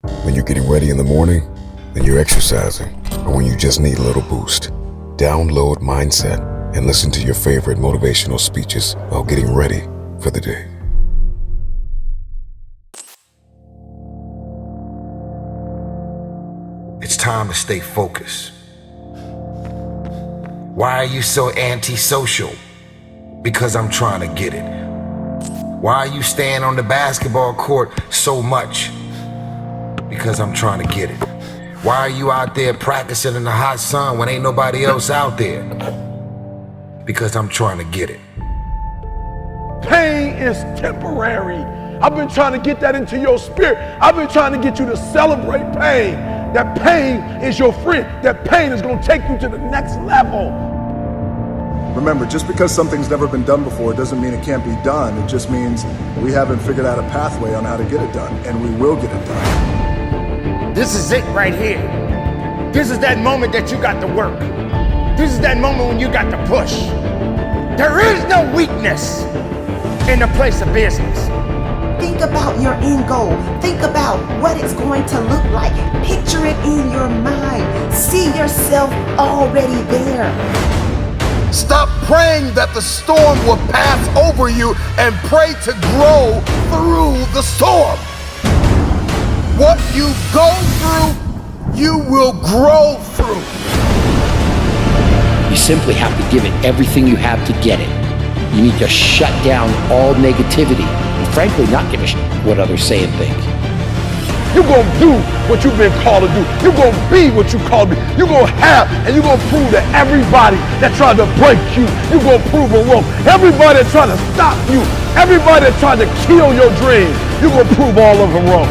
When you're getting ready in the morning, when you're exercising, or when you just need a little boost. Download Mindset and listen to your favorite motivational speeches while getting ready for the day. It's time to stay focused. Why are you so antisocial? Because I'm trying to get it. Why are you staying on the basketball court so much? Because I'm trying to get it. Why are you out there practicing in the hot sun when ain't nobody else out there? Because I'm trying to get it. Pain is temporary. I've been trying to get that into your spirit. I've been trying to get you to celebrate pain. That pain is your friend. That pain is going to take you to the next level. Remember, just because something's never been done before doesn't mean it can't be done. It just means we haven't figured out a pathway on how to get it done, and we will get it done. This is it right here. This is that moment that you got to work. This is that moment when you got to push. There is no weakness in the place of business. Think about your end goal. Think about what it's going to look like. Picture it in your mind. See yourself already there. Stop praying that the storm will pass over you and pray to grow through the storm. What you go through, you will grow through. You simply have to give it everything you have to get it. You need to shut down all negativity and frankly not give a shit what others say and think. You're going to do what you've been called to do. You're going to be what you called to be. You're going to have, and you're going to prove to everybody that tried to break you, you're going to prove them wrong. Everybody that tried to stop you, everybody that tried to kill your dream, you're going to prove all of them wrong.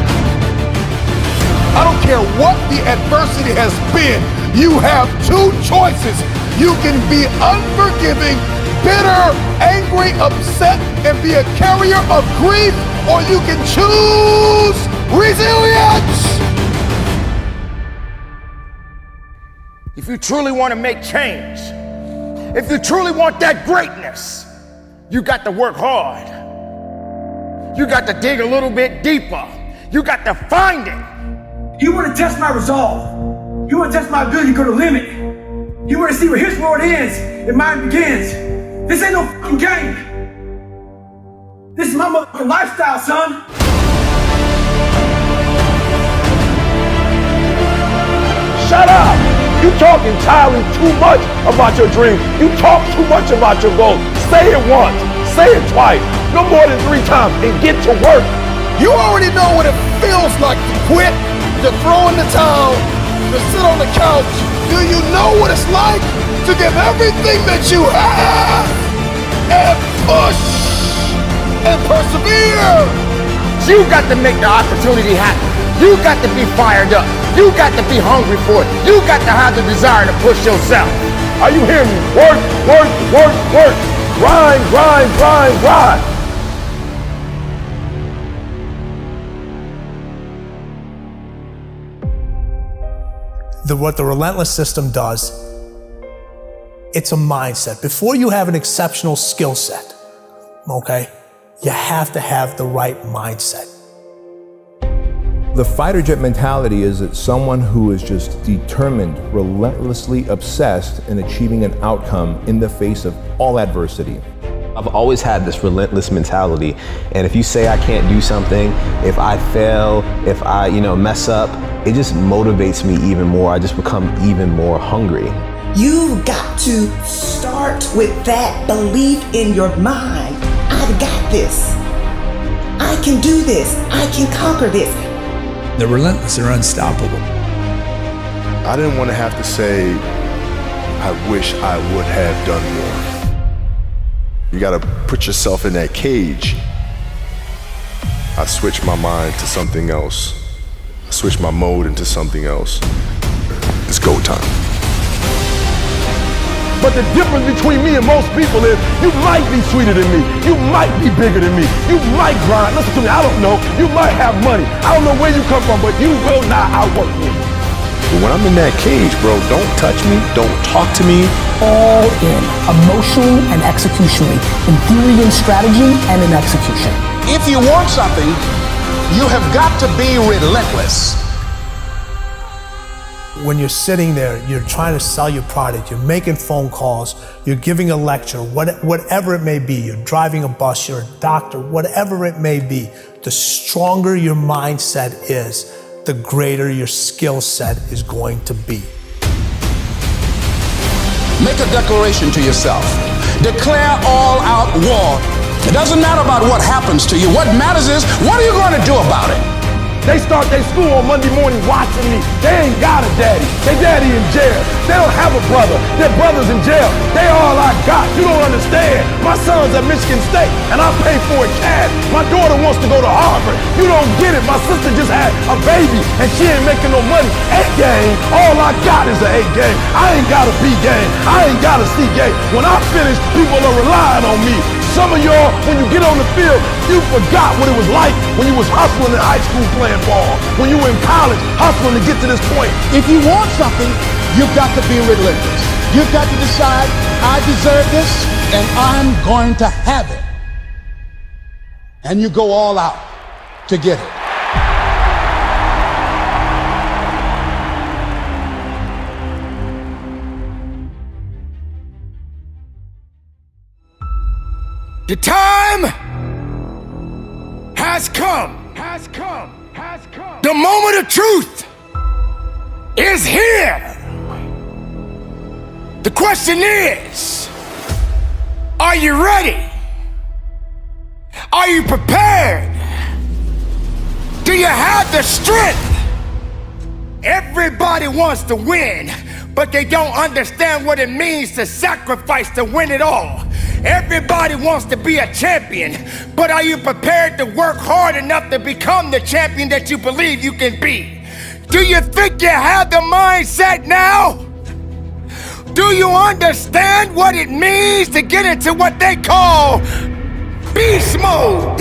I don't care what the adversity has been, you have two choices. You can be unforgiving, bitter, angry, upset, and be a carrier of grief, or you can choose resilience. If you truly want to make change, if you truly want that greatness, you got to work hard. You got to dig a little bit deeper. You got to find it. You want to test my resolve. You want to test my ability to go to the limit. You want to see where his world ends and mine begins. This ain't no fucking game. This is my motherfucking lifestyle, son. Shut up! You talk entirely too much about your dream. You talk too much about your goals. Say it once, say it twice, no more than 3 times, and get to work. You already know what it feels like to quit, to throw in the towel, to sit on the couch. Do you know what it's like to give everything that you have and push and persevere? You got to make the opportunity happen. You got to be fired up. You got to be hungry for it. You got to have the desire to push yourself. Are you hearing me? Work, work, work, work. Grind, grind, grind, grind. What the relentless system does, it's a mindset. Before you have an exceptional skill set, okay, you have to have the right mindset. The fighter jet mentality is that someone who is just determined, relentlessly obsessed in achieving an outcome in the face of all adversity. I've always had this relentless mentality, and if you say I can't do something, if I fail, if I mess up, it just motivates me even more. I just become even more hungry. You've got to start with that belief in your mind. I've got this. I can do this. I can conquer this. The relentless are unstoppable. I didn't want to have to say, I wish I would have done more. You got to put yourself in that cage. I switched my mind to something else. I switched my mode into something else. It's go time. But the difference between me and most people is you might be sweeter than me. You might be bigger than me. You might grind. Listen to me, I don't know. You might have money. I don't know where you come from, but you will not outwork me. But when I'm in that cage, bro, don't touch me. Don't talk to me. All in, emotionally and executionally, in theory and strategy and in execution. If you want something, You have got to be relentless. When you're sitting there, you're trying to sell your product, you're making phone calls, you're giving a lecture, whatever it may be, you're driving a bus, you're a doctor, whatever it may be, the stronger your mindset is, the greater your skill set is going to be. Make a declaration to yourself. Declare all-out war. It doesn't matter about what happens to you. What matters is, what are you going to do about it? They start their school on Monday morning watching me. They ain't got a daddy. Their daddy in jail. They don't have a brother. Their brother's in jail. They all I got. You don't understand. My son's at Michigan State, and I pay for it cash. My daughter wants to go to Harvard. You don't get it. My sister just had a baby, and she ain't making no money. A game. All I got is an A game. I ain't got a B game. I ain't got a C game. When I finish, people are relying on me. Some of y'all, when you get on the field, you forgot what it was like when you was hustling in high school playing ball, when you were in college hustling to get to this point. If you want something, you've got to be relentless. You've got to decide, I deserve this, and I'm going to have it. And you go all out to get it. The time has come. The moment of truth is here. The question is, are you ready? Are you prepared? Do you have the strength? Everybody wants to win, but they don't understand what it means to sacrifice to win it all. Everybody wants to be a champion, but are you prepared to work hard enough to become the champion that you believe you can be? Do you think you have the mindset now? Do you understand what it means to get into what they call beast mode?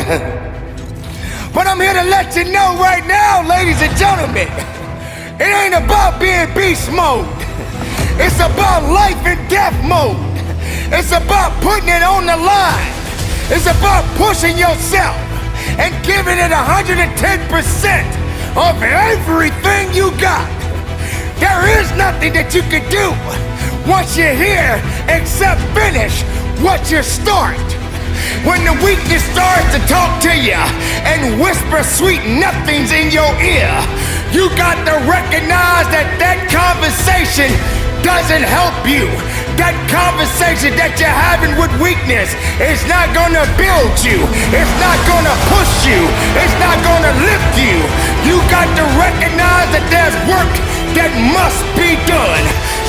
But I'm here to let you know right now, ladies and gentlemen, it ain't about being beast mode. It's about life and death mode. It's about putting it on the line. It's about pushing yourself and giving it 110% of everything you got. There is nothing that you can do once you're here except finish what you start. When the weakness starts to talk to you and whisper sweet nothings in your ear, you got to recognize that that conversation doesn't help you. That conversation that you're having with weakness is not gonna build you. It's not gonna push you. It's not gonna lift you. You got to recognize that there's work that must be done.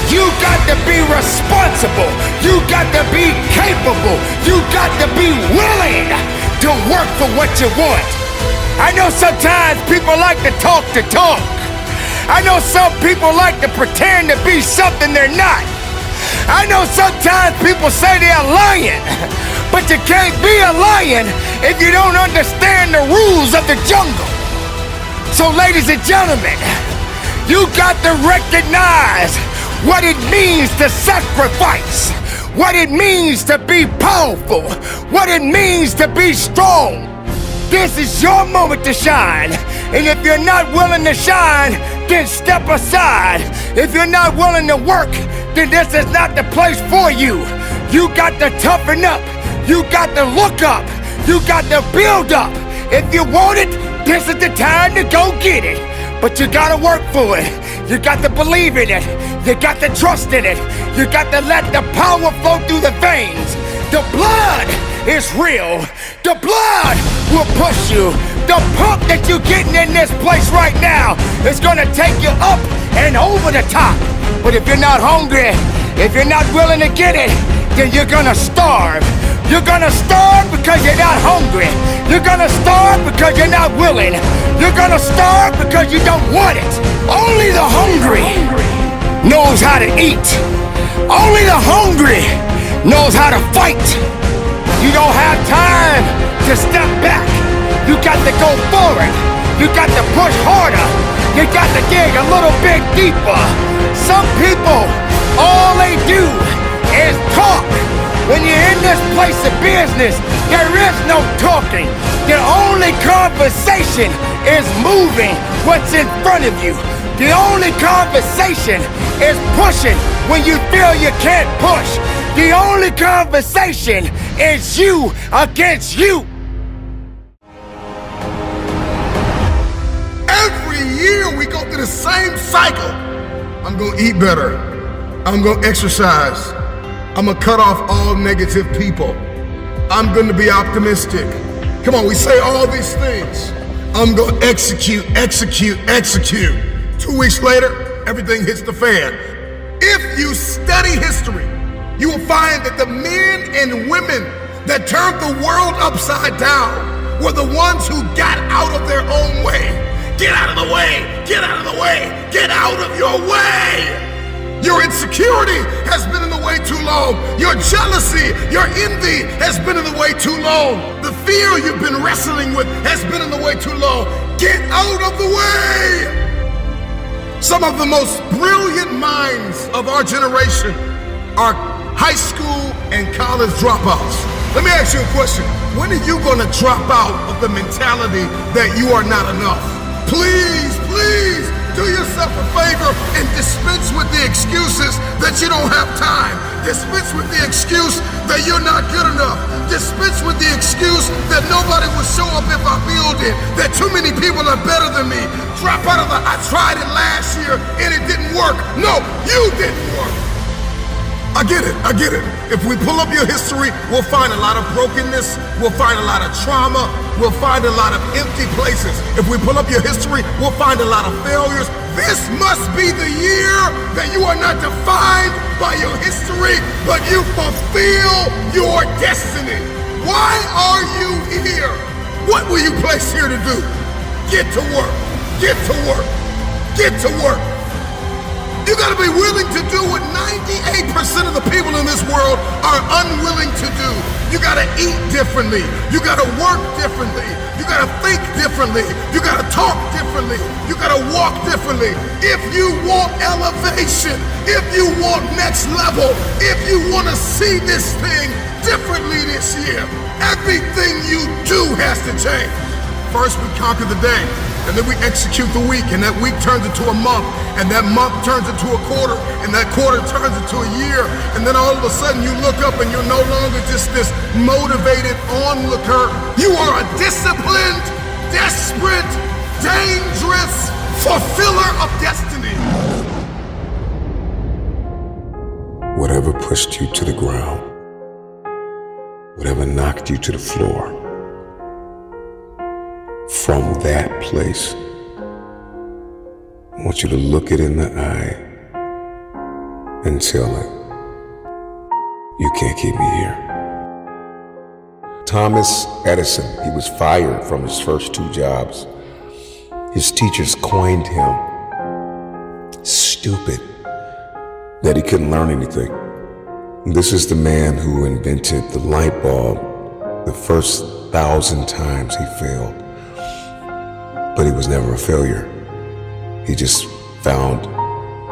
You got to be responsible. You got to be capable. You got to be willing to work for what you want. I know sometimes people like to talk. I know some people like to pretend to be something they're not. I know sometimes people say they're lying, but you can't be a lion if you don't understand the rules of the jungle. So ladies and gentlemen, you got to recognize what it means to sacrifice, what it means to be powerful, what it means to be strong. This is your moment to shine. And if you're not willing to shine, then step aside. If you're not willing to work, then this is not the place for you. You got to toughen up. You got to look up. You got to build up. If you want it, this is the time to go get it. But you gotta work for it. You got to believe in it. You got to trust in it. You got to let the power flow through the veins. The blood is real. The blood will push you. The pump that you're getting in this place right now is gonna take you up and over the top. But if you're not hungry, if you're not willing to get it, then you're gonna starve. You're gonna starve because you're not hungry. You're gonna starve because you're not willing. You're gonna starve because you don't want it. Only the hungry knows how to eat. Only the hungry knows how to fight. You don't have time to step back. You got to go forward. You got to push harder. You got to dig a little bit deeper. Some people, all they do is talk. When you're in this place of business, there is no talking. The only conversation is moving what's in front of you. The only conversation is pushing when you feel you can't push. The only conversation is you against you. Every year we go through the same cycle. I'm gonna eat better. I'm gonna exercise. I'm gonna cut off all negative people. I'm gonna be optimistic. Come on, we say all these things. I'm gonna execute. 2 weeks later, everything hits the fan. If you study history, you will find that the men and women that turned the world upside down were the ones who got out of their own way. Get out of the way! Get out of the way! Get out of your way! Your insecurity has been in the way too long. Your jealousy, your envy has been in the way too long. The fear you've been wrestling with has been in the way too long. Get out of the way! Some of the most brilliant minds of our generation are high school and college dropouts. Let me ask you a question. When are you gonna drop out of the mentality that you are not enough? Please do yourself a favor and dispense with the excuses that you don't have time. Dispense with the excuse that you're not good enough. Dispense with the excuse that nobody will show up if I build it, that too many people are better than me. Drop out of the, I tried it last year and it didn't work. No, you didn't work. I get it. If we pull up your history, we'll find a lot of brokenness, we'll find a lot of trauma, we'll find a lot of empty places. If we pull up your history, we'll find a lot of failures. This must be the year that you are not defined by your history, but you fulfill your destiny. Why are you here? What were you placed here to do? Get to work. Get to work. Get to work. You gotta be willing to do what 98% of the people in this world are unwilling to do. You gotta eat differently. You gotta work differently. You gotta think differently. You gotta talk differently. You gotta walk differently. If you want elevation, if you want next level, if you wanna see this thing differently this year, everything you do has to change. First, we conquer the day. And then we execute the week, and that week turns into a month, and that month turns into a quarter, and that quarter turns into a year, and then all of a sudden you look up and you're no longer just this motivated onlooker. You are a disciplined, desperate, dangerous fulfiller of destiny. Whatever pushed you to the ground, whatever knocked you to the floor, from that place, I want you to look it in the eye and tell it, you can't keep me here. Thomas Edison, he was fired from his first 2 jobs. His teachers coined him stupid, that he couldn't learn anything. This is the man who invented the light bulb. The first 1,000 times he failed, but he was never a failure. He just found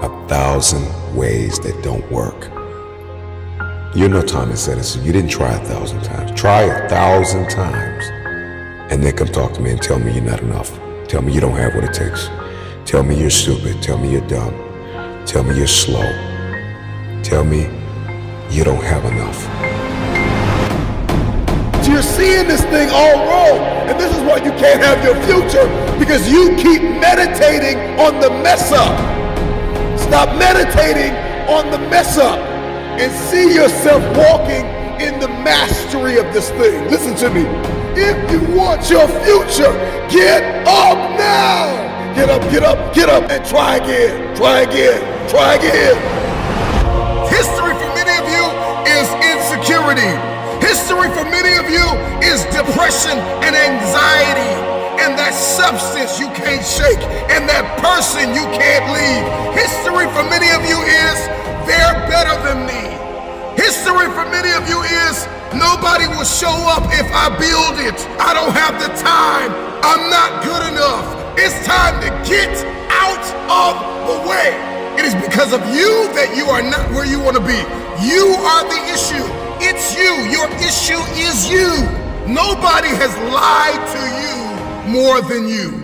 1,000 ways that don't work. You're no Thomas Edison. You didn't try 1,000 times. Try 1,000 times and then come talk to me and tell me you're not enough. Tell me you don't have what it takes. Tell me you're stupid. Tell me you're dumb. Tell me you're slow. Tell me you don't have enough. You're seeing this thing all wrong, and this is why you can't have your future, because you keep meditating on the mess up. Stop meditating on the mess up and see yourself walking in the mastery of this thing. Listen to me. If you want your future, get up now. Get up, get up, get up, and try again, try again, try again. History for many of you is insecurity. History for many of you is depression and anxiety, and that substance you can't shake, and that person you can't leave. History for many of you is they're better than me. History for many of you is nobody will show up if I build it. I don't have the time. I'm not good enough. It's time to get out of the way. It is because of you that you are not where you want to be. You are the issue. It's you. Your issue is you. Nobody has lied to you more than you.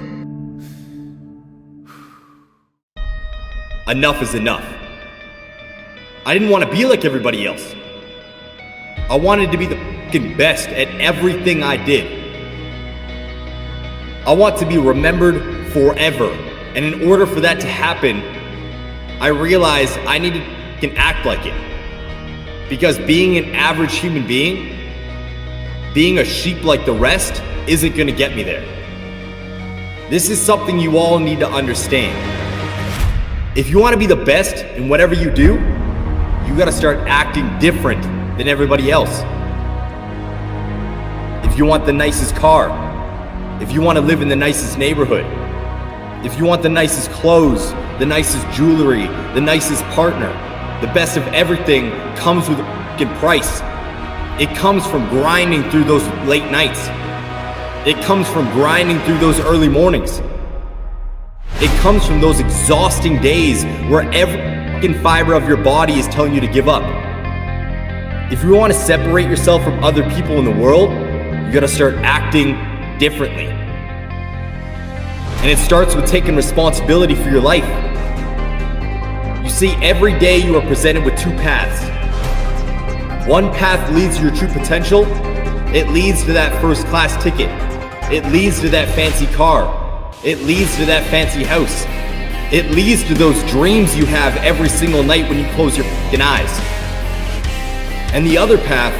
Enough is enough. I didn't want to be like everybody else. I wanted to be the fucking best at everything I did. I want to be remembered forever. And in order for that to happen, I realized I needed to act like it. Because being an average human being, being a sheep like the rest, isn't gonna get me there. This is something you all need to understand. If you want to be the best in whatever you do, you gotta start acting different than everybody else. If you want the nicest car, if you want to live in the nicest neighborhood, if you want the nicest clothes, the nicest jewelry, the nicest partner, the best of everything comes with a fucking price. It comes from grinding through those late nights. It comes from grinding through those early mornings. It comes from those exhausting days where every fucking fiber of your body is telling you to give up. If you want to separate yourself from other people in the world, you gotta start acting differently. And it starts with taking responsibility for your life. You see, every day you are presented with two paths. One path leads to your true potential. It leads to that first class ticket. It leads to that fancy car. It leads to that fancy house. It leads to those dreams you have every single night when you close your fucking eyes. And the other path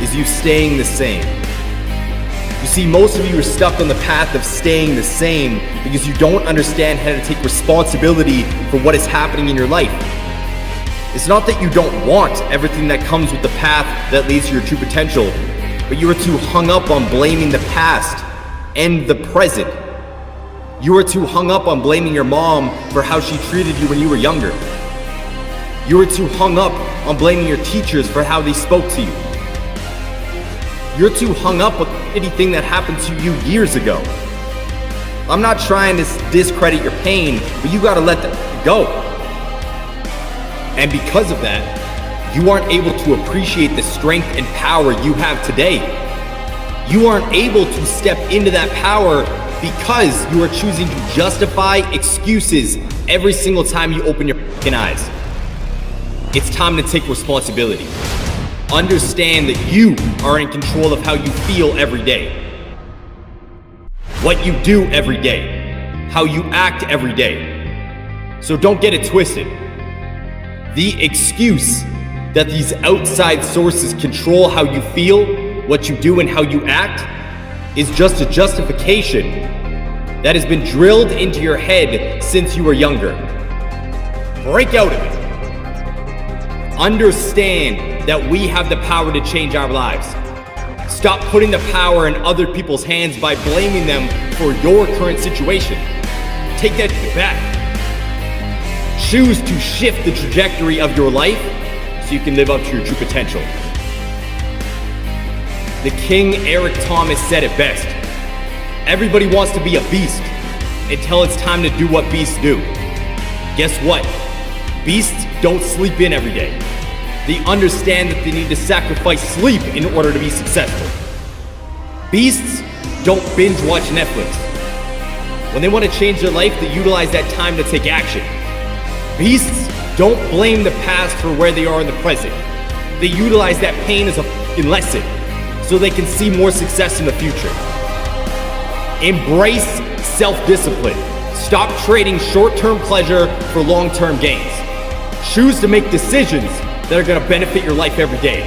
is you staying the same. You see, most of you are stuck on the path of staying the same because you don't understand how to take responsibility for what is happening in your life. It's not that you don't want everything that comes with the path that leads to your true potential, but you are too hung up on blaming the past and the present. You are too hung up on blaming your mom for how she treated you when you were younger. You are too hung up on blaming your teachers for how they spoke to you. You're too hung up on anything that happened to you years ago. I'm not trying to discredit your pain, but you gotta let that go. And because of that, you aren't able to appreciate the strength and power you have today. You aren't able to step into that power because you are choosing to justify excuses every single time you open your fucking eyes. It's time to take responsibility. Understand that you are in control of how you feel every day. What you do every day. How you act every day. So don't get it twisted. The excuse that these outside sources control how you feel, what you do, and how you act is just a justification that has been drilled into your head since you were younger. Break out of it. Understand that we have the power to change our lives. Stop putting the power in other people's hands by blaming them for your current situation. Take that back. Choose to shift the trajectory of your life so you can live up to your true potential. The King Eric Thomas said it best. Everybody wants to be a beast until it's time to do what beasts do. Guess what? Beasts don't sleep in every day. They understand that they need to sacrifice sleep in order to be successful. Beasts don't binge watch Netflix. When they want to change their life, they utilize that time to take action. Beasts don't blame the past for where they are in the present. They utilize that pain as a fucking lesson so they can see more success in the future. Embrace self-discipline. Stop trading short-term pleasure for long-term gains. Choose to make decisions that are going to benefit your life every day.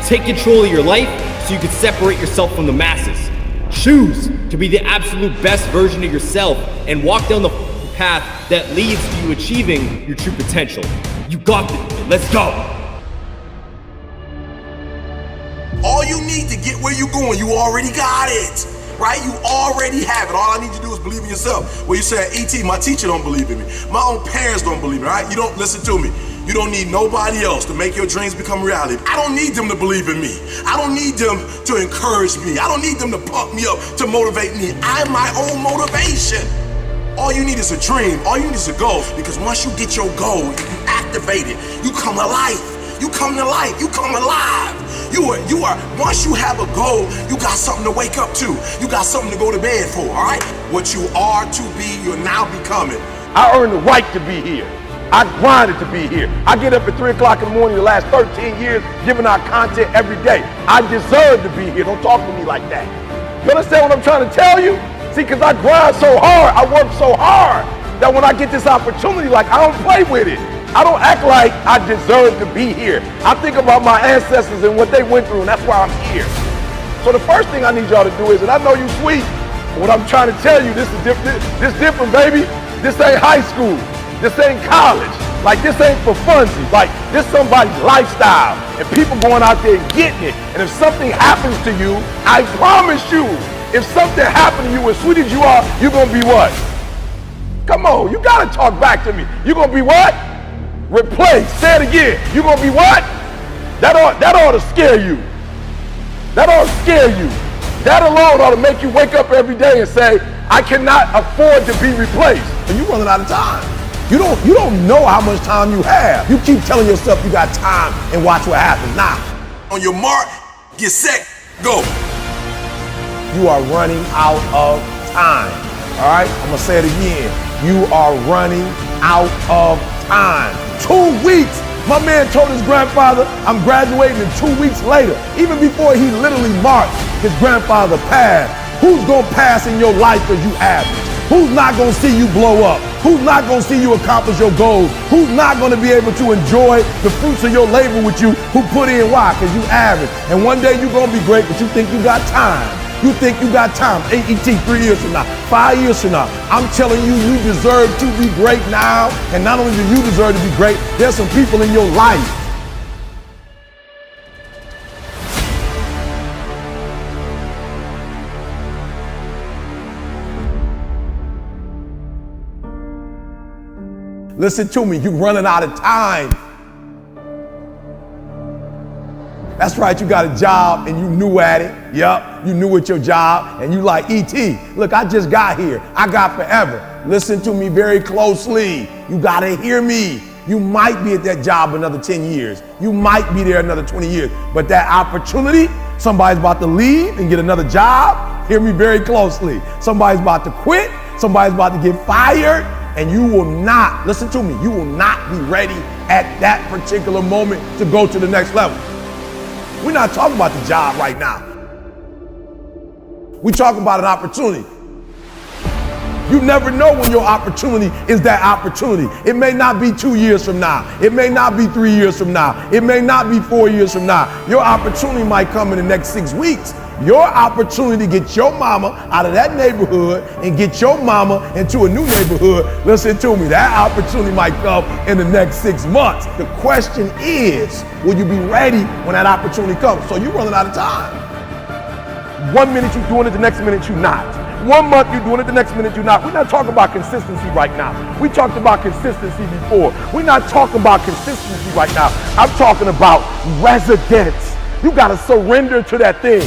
Take control of your life so you can separate yourself from the masses. Choose to be the absolute best version of yourself and walk down the path that leads to you achieving your true potential. You got this. Let's go. All you need to get where you're going, you already got it. Right? You already have it. All I need you to do is believe in yourself. Well, you say, E.T., my teacher don't believe in me. My own parents don't believe in me, right? You don't listen to me. You don't need nobody else to make your dreams become reality. I don't need them to believe in me. I don't need them to encourage me. I don't need them to pump me up, to motivate me. I'm my own motivation. All you need is a dream. All you need is a goal. Because once you get your goal, you activate it. You come alive. You come to life. You come alive. You are, once you have a goal, you got something to wake up to. You got something to go to bed for, all right? What you are to be, you're now becoming. I earned the right to be here. I grinded to be here. I get up at 3 o'clock in the morning the last 13 years, giving out content every day. I deserve to be here. Don't talk to me like that. You understand what I'm trying to tell you? See, because I grind so hard, I work so hard, that when I get this opportunity, like, I don't play with it. I don't act like I deserve to be here. I think about my ancestors and what they went through, and that's why I'm here. So the first thing I need y'all to do is, and I know you sweet, but what I'm trying to tell you, this is different. This different, baby. This ain't high school. This ain't college. Like, this ain't for funsies. Like, this somebody's lifestyle, and people going out there getting it. And if something happens to you, I promise you, if something happened to you, as sweet as you are, you're gonna be what? Come on, you gotta talk back to me. You're gonna be what? Replace. Say it again. You're gonna be what? That ought to scare you. That ought to scare you. That alone ought to make you wake up every day and say, I cannot afford to be replaced. And you're running out of time. You don't know how much time you have. You keep telling yourself you got time and watch what happens. Nah. On your mark, get set, go. You are running out of time. All right? I'm gonna say it again. You are running out of time. 2 weeks. My man told his grandfather, I'm graduating in 2 weeks later. Even before he literally marked his grandfather passed. Who's gonna pass in your life because you average? Who's not gonna see you blow up? Who's not gonna see you accomplish your goals? Who's not gonna be able to enjoy the fruits of your labor with you? Who put in why? Because you average. And one day you're gonna be great, but you think you got time. You think you got time. AET 3 years from now, 5 years from now. I'm telling you, you deserve to be great now. And not only do you deserve to be great, there's some people in your life. Listen to me, you're running out of time. That's right, you got a job and you new at it. Yup, you new at your job and you like, E.T., look, I just got here. I got forever. Listen to me very closely. You gotta hear me. You might be at that job another 10 years. You might be there another 20 years. But that opportunity, somebody's about to leave and get another job. Hear me very closely. Somebody's about to quit. Somebody's about to get fired. And you will not, listen to me, you will not be ready at that particular moment to go to the next level. We're not talking about the job right now. We're talking about an opportunity. You never know when your opportunity is that opportunity. It may not be 2 years from now. It may not be 3 years from now. It may not be 4 years from now. Your opportunity might come in the next 6 weeks. Your opportunity to get your mama out of that neighborhood and get your mama into a new neighborhood, listen to me, that opportunity might come in the next 6 months. The question is, will you be ready when that opportunity comes? So you're running out of time. 1 minute you're doing it, the next minute you're not. 1 month you're doing it, the next minute you're not. We're not talking about consistency right now. We talked about consistency before. We're not talking about consistency right now. I'm talking about residence. You gotta surrender to that thing.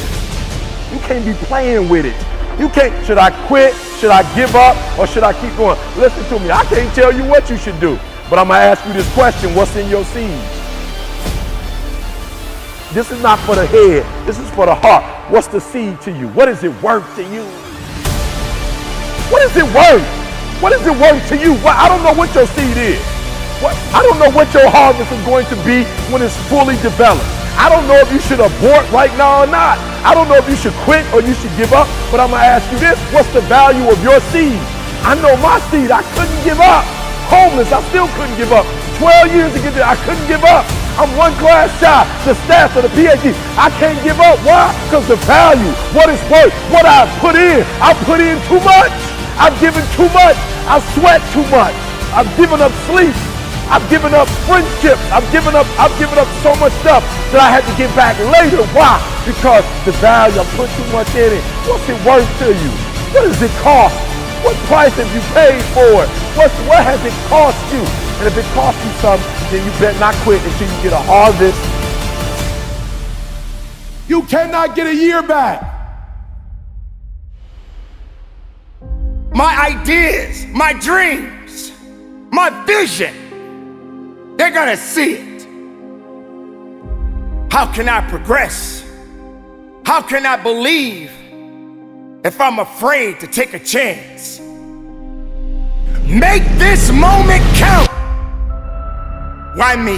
You can't be playing with it. You can't, should I quit? Should I give up? Or should I keep going? Listen to me, I can't tell you what you should do. But I'm gonna ask you this question, what's in your seeds? This is not for the head, this is for the heart. What's the seed to you? What is it worth to you? What is it worth? What is it worth to you? Well, I don't know what your seed is. I don't know what your harvest is going to be when it's fully developed. I don't know if you should abort right now or not. I don't know if you should quit or you should give up, but I'm gonna ask you this, what's the value of your seed? I know my seed, I couldn't give up. Homeless, I still couldn't give up. 12 years to get there, I couldn't give up. I'm one class shy, the stats of the PhD. I can't give up, why? Because the value, what it's worth, what I put in. I put in too much, I've given too much, I sweat too much, I've given up sleep. I've given up friendships. I've given up so much stuff that I had to get back later. Why? Because the value, I put too much in it. What's it worth to you? What does it cost? What price have you paid for it? What has it cost you? And if it costs you something, then you better not quit until you get a harvest. You cannot get a year back. My ideas, my dreams, my vision, they're gonna see it. How can I progress? How can I believe if I'm afraid to take a chance? Make this moment count. Why me?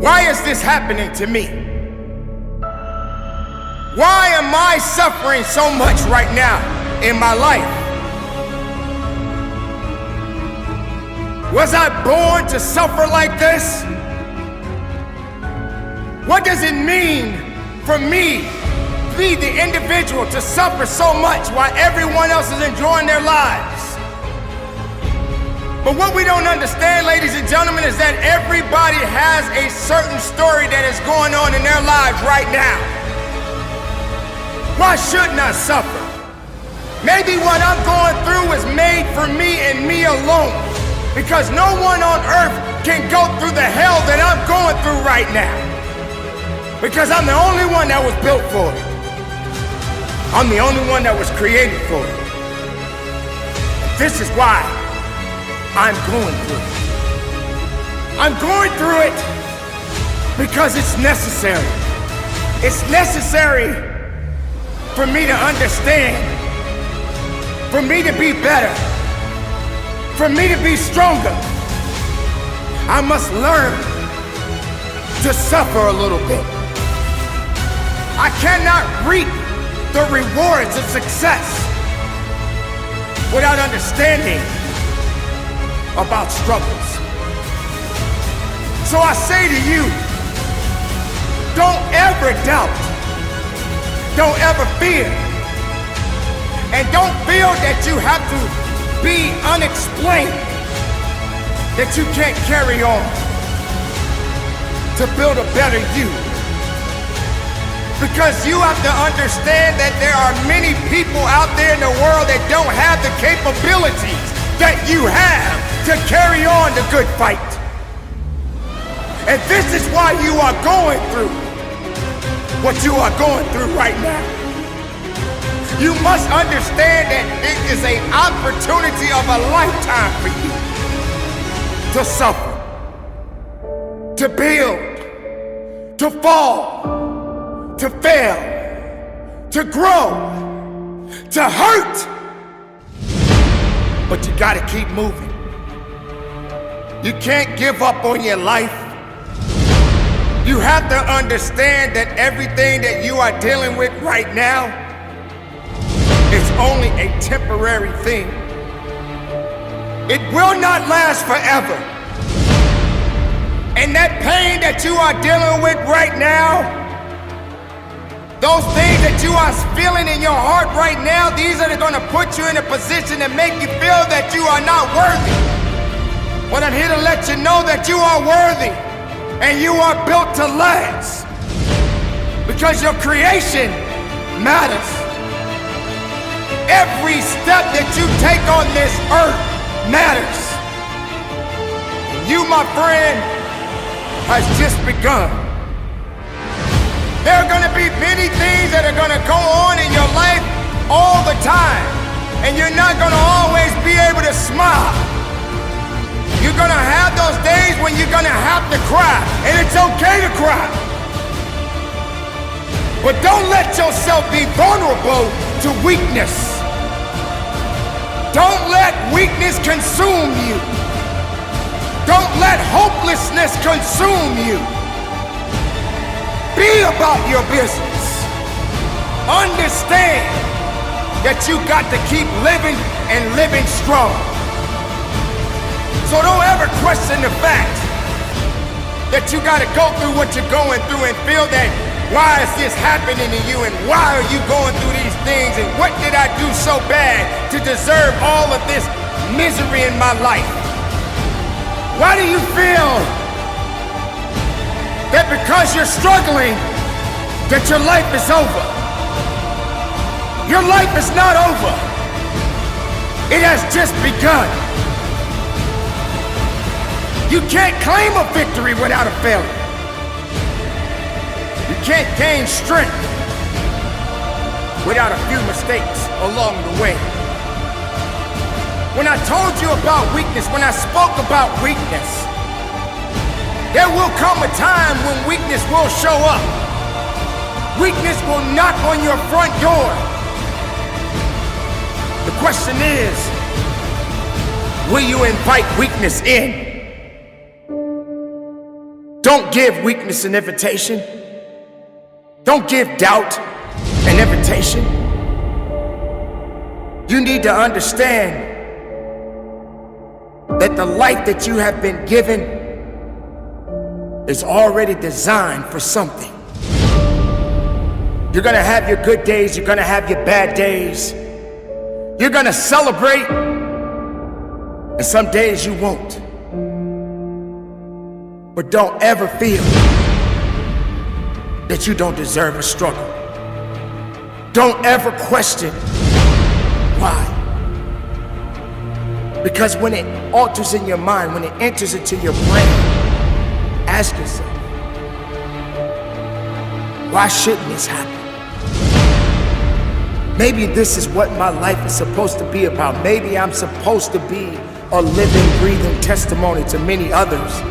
Why is this happening to me? Why am I suffering so much right now in my life? Was I born to suffer like this? What does it mean for me, be the individual, to suffer so much while everyone else is enjoying their lives? But what we don't understand, ladies and gentlemen, is that everybody has a certain story that is going on in their lives right now. Why shouldn't I suffer? Maybe what I'm going through is made for me and me alone, because no one on earth can go through the hell that I'm going through right now, because I'm the only one that was built for it. I'm the only one that was created for it. This is why I'm going through it. I'm going through it because it's necessary. It's necessary for me to understand, for me to be better, for me to be stronger. I must learn to suffer a little bit. I cannot reap the rewards of success without understanding about struggles. So I say to you, don't ever doubt, don't ever fear, and don't feel that you have to be unexplained, that you can't carry on to build a better you. Because you have to understand that there are many people out there in the world that don't have the capabilities that you have to carry on the good fight. And this is why you are going through what you are going through right now. You must understand that it is an opportunity of a lifetime for you to suffer, to build, to fall, to fail, to grow, to hurt. But you gotta keep moving. You can't give up on your life. You have to understand that everything that you are dealing with right now is only a temporary thing. It will not last forever. And that pain that you are dealing with right now, those things that you are feeling in your heart right now, these are going to put you in a position that make you feel that you are not worthy. But I'm here to let you know that you are worthy and you are built to last, because your creation matters. Every step that you take on this earth matters. You, my friend, has just begun. There are gonna be many things that are gonna go on in your life all the time, and you're not gonna always be able to smile. You're gonna have those days when you're gonna have to cry, and it's okay to cry. But don't let yourself be vulnerable to weakness. Don't let weakness consume you. Don't let hopelessness consume you. Be about your business. Understand that you got to keep living and living strong. So don't ever question the fact that you got to go through what you're going through and feel that, why is this happening to you, and why are you going through these things, and what did I do so bad to deserve all of this misery in my life? Why do you feel that because you're struggling, that your life is over? Your life is not over. It has just begun. You can't claim a victory without a failure. You can't gain strength without a few mistakes along the way. When I told you about weakness, when I spoke about weakness, There will come a time when weakness will show up. Weakness will knock on your front door. The question is, will you invite weakness in? Don't give weakness an invitation. Don't give doubt an invitation. You need to understand that the life that you have been given is already designed for something. You're gonna have your good days, you're gonna have your bad days. You're gonna celebrate, and some days you won't. But don't ever feel that you don't deserve a struggle. Don't ever question why. Because when it alters in your mind, when it enters into your brain, ask yourself, why shouldn't this happen? Maybe this is what my life is supposed to be about. Maybe I'm supposed to be a living, breathing testimony to many others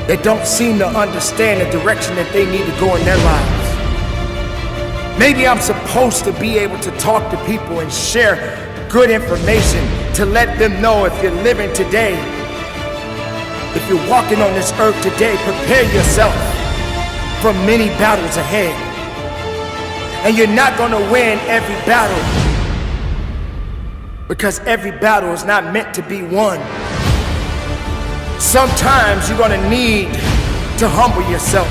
that don't seem to understand the direction that they need to go in their lives. Maybe I'm supposed to be able to talk to people and share good information to let them know if you're living today, if you're walking on this earth today, prepare yourself for many battles ahead. And you're not gonna win every battle, because every battle is not meant to be won. Sometimes you're gonna need to humble yourself,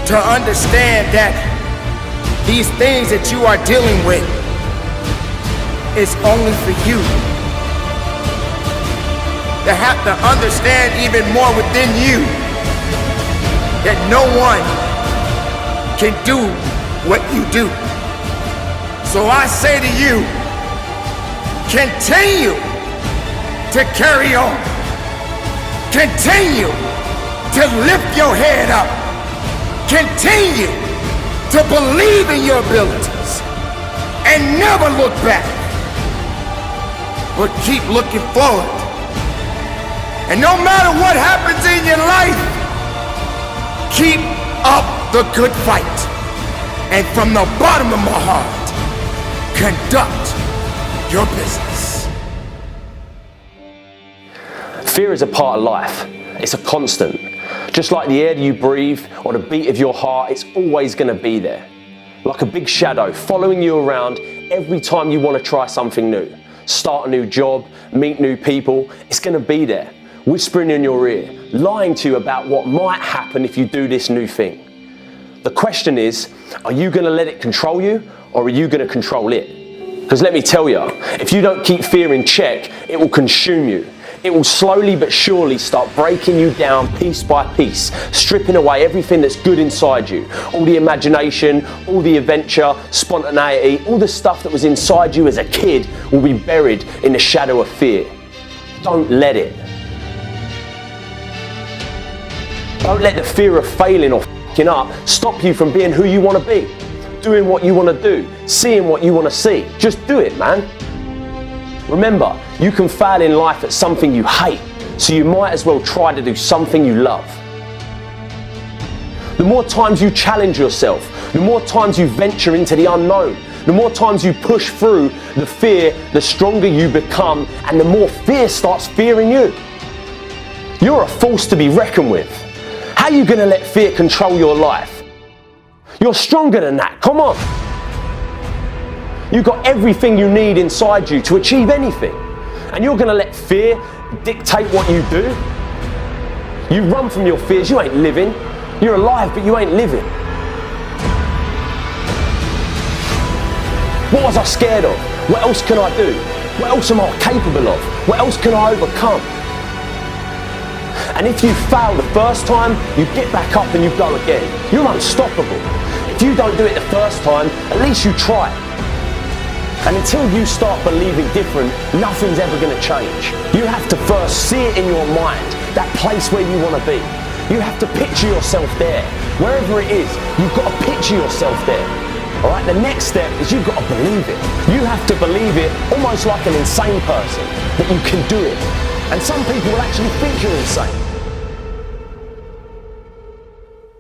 to understand that these things that you are dealing with is only for you. To have to understand even more within you that no one can do what you do. So I say to you, continue to carry on. Continue to lift your head up. Continue to believe in your abilities and never look back, but keep looking forward. And no matter what happens in your life, keep up the good fight. And from the bottom of my heart, conduct your business. Fear is a part of life. It's a constant. Just like the air that you breathe or the beat of your heart, it's always going to be there. Like a big shadow following you around every time you want to try something new. Start a new job, meet new people, it's going to be there. Whispering in your ear, lying to you about what might happen if you do this new thing. The question is, are you going to let it control you, or are you going to control it? Because let me tell you, if you don't keep fear in check, it will consume you. It will slowly but surely start breaking you down piece by piece, stripping away everything that's good inside you. All the imagination, all the adventure, spontaneity, all the stuff that was inside you as a kid will be buried in the shadow of fear. Don't let it. Don't let the fear of failing or f***ing up stop you from being who you want to be, doing what you want to do, seeing what you want to see. Just do it, man. Remember, you can fail in life at something you hate, so you might as well try to do something you love. The more times you challenge yourself, the more times you venture into the unknown, the more times you push through the fear, the stronger you become, and the more fear starts fearing you. You're a force to be reckoned with. How are you going to let fear control your life? You're stronger than that, come on. You've got everything you need inside you to achieve anything. And you're going to let fear dictate what you do? You run from your fears, you ain't living. You're alive, but you ain't living. What was I scared of? What else can I do? What else am I capable of? What else can I overcome? And if you fail the first time, you get back up and you go again. You're unstoppable. If you don't do it the first time, at least you try it. And until you start believing different, nothing's ever going to change. You have to first see it in your mind, that place where you want to be. You have to picture yourself there. Wherever it is, you've got to picture yourself there. All right, the next step is you've got to believe it. You have to believe it almost like an insane person, that you can do it. And some people will actually think you're insane.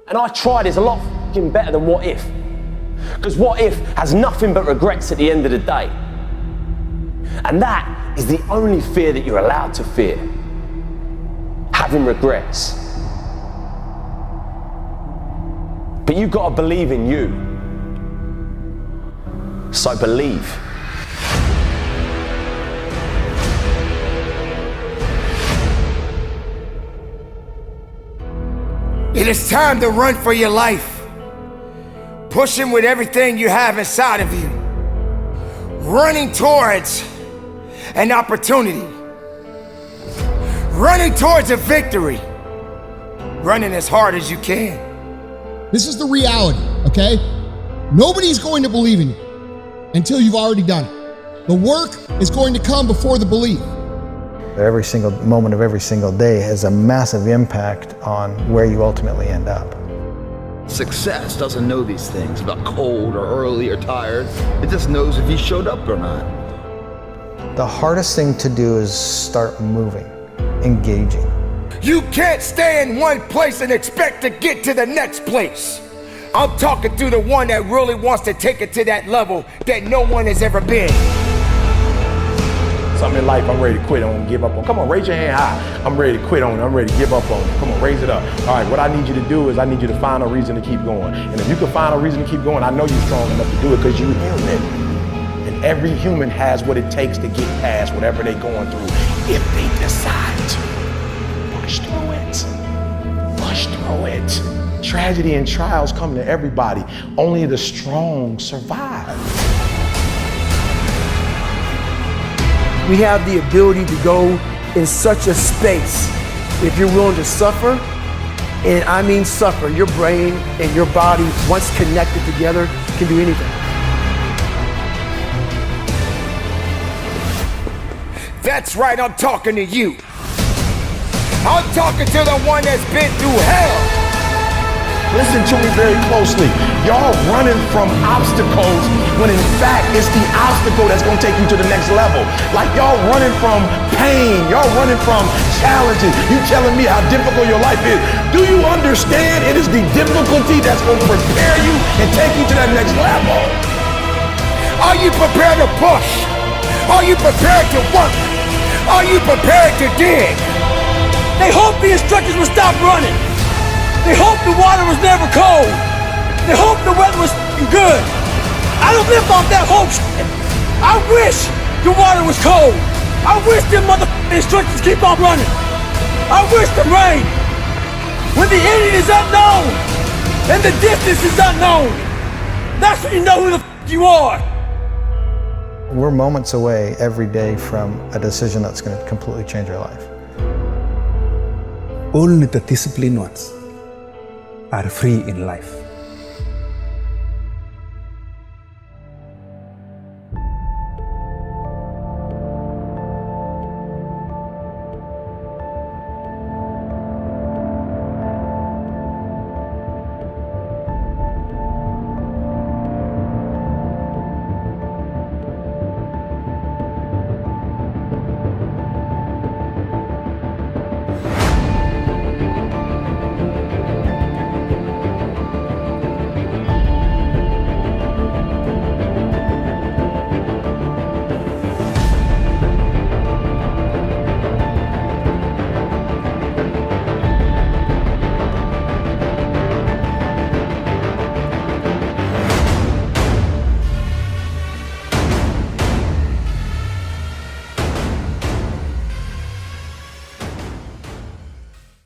And I tried, it's a lot fucking better than what if. Because what if has nothing but regrets at the end of the day. And that is the only fear that you're allowed to fear. Having regrets. But you've got to believe in you. So believe. It is time to run for your life. Pushing with everything you have inside of you. Running towards an opportunity. Running towards a victory. Running as hard as you can. This is the reality, okay? Nobody's going to believe in you until you've already done it. The work is going to come before the belief. Every single moment of every single day has a massive impact on where you ultimately end up. Success doesn't know these things about cold or early or tired. It just knows if you showed up or not. The hardest thing to do is start moving, engaging. You can't stay in one place and expect to get to the next place. I'm talking to the one that really wants to take it to that level that no one has ever been. Something in life I'm ready to quit on, give up on. Come on, raise your hand high. I'm ready to quit on it. I'm ready to give up on it. Come on, raise it up. All right, what I need you to do is I need you to find a reason to keep going. And if you can find a reason to keep going, I know you're strong enough to do it because you're human. And every human has what it takes to get past whatever they're going through if they decide to. Push through it. Push through it. Tragedy and trials come to everybody. Only the strong survive. We have the ability to go in such a space if you're willing to suffer, and I mean suffer. Your brain and your body, once connected together, can do anything. That's right, I'm talking to you. I'm talking to the one that's been through hell. Listen to me very closely. Y'all running from obstacles when in fact it's the obstacle that's gonna take you to the next level. Like y'all running from pain, y'all running from challenges. You telling me how difficult your life is. Do you understand it is the difficulty that's gonna prepare you and take you to that next level? Are you prepared to push? Are you prepared to work? Are you prepared to dig? They hope the instructors will stop running. They hope the water was never cold. They hope the weather was good. I don't live off that hope shit. I wish the water was cold. I wish them motherfucking instructors keep on running. I wish the rain. When the ending is unknown and the distance is unknown, that's when you know who the you are. We're moments away every day from a decision that's going to completely change our life. Only the disciplined ones are free in life.